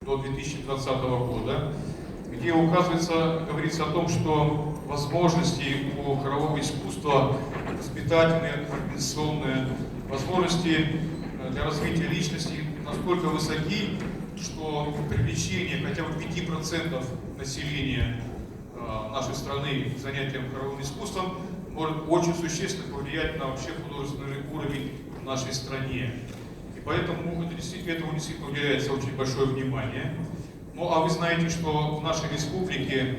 до 2020 года, где говорится о том, что возможности у хорового искусства воспитательные, организационные, возможности для развития личности настолько высоки, что привлечение хотя бы 5% населения нашей страны к занятиям хоровым искусством может очень существенно повлиять на вообще художественный уровень в нашей стране. И поэтому этому действительно уделяется очень большое внимание. Ну а вы знаете, что в нашей республике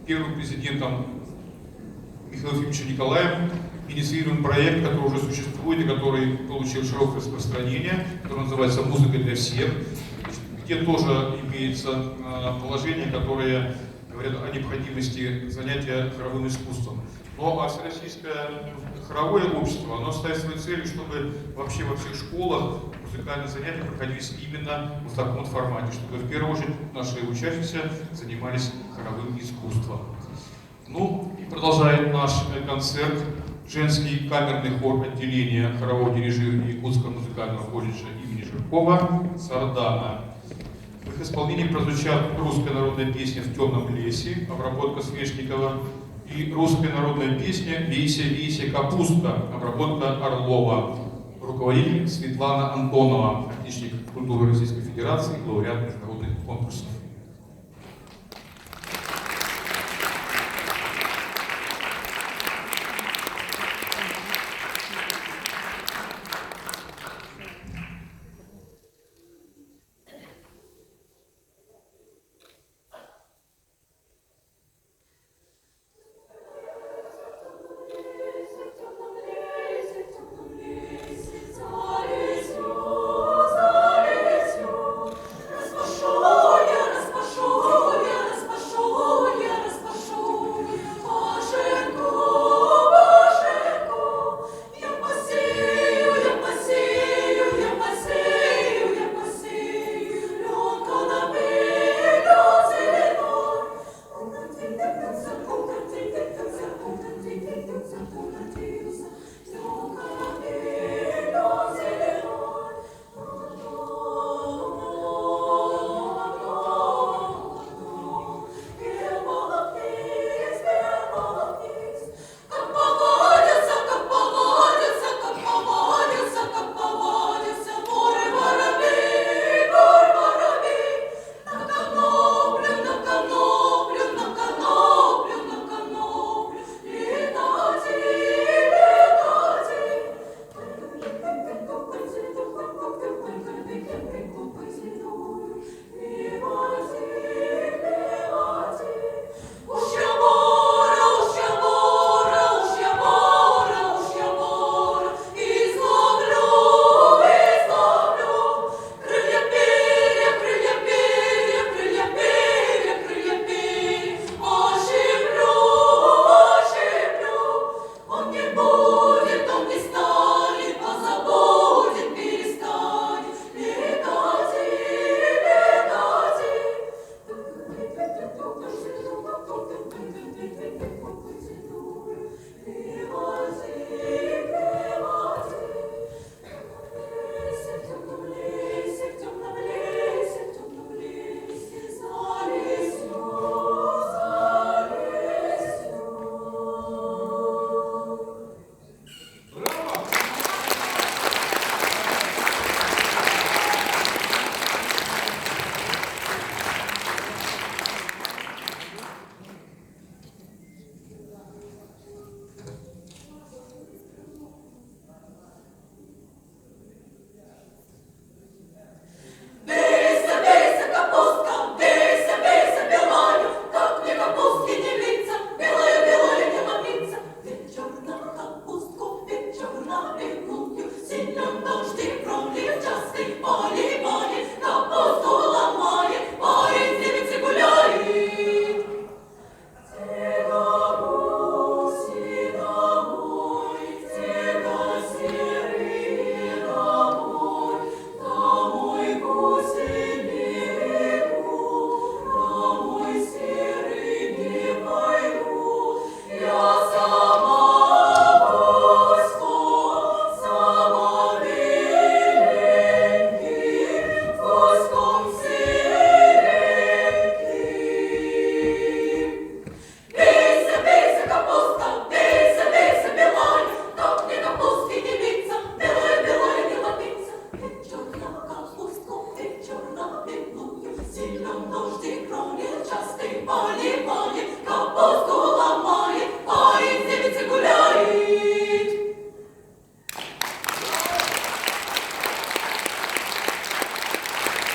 первым президентом Михаилом Ефимовичем Николаевым инициирован проект, который уже существует и который получил широкое распространение, который называется «Музыка для всех», где тоже имеется положение, которое говорят о необходимости занятия хоровым искусством. Ну а Всероссийское хоровое общество, оно ставит своей целью, чтобы вообще во всех школах музыкальные занятия проходились именно в таком вот формате, чтобы в первую очередь наши учащиеся занимались хоровым искусством. Ну и продолжает наш концерт женский камерный хор отделения хорового дирижирования Якутского музыкального колледжа имени Жиркова «Сардана». В их исполнении прозвучат русская народная песня «В темном лесе», обработка Свешникова, и русская народная песня «Лейся, лейся, капуста», обработка Орлова. Руководитель Светлана Антонова, отличник культуры Российской Федерации, лауреат международных конкурсов. Распрощение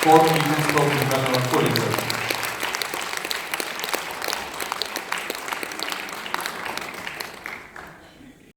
Оргвикинского музыкального колледжа.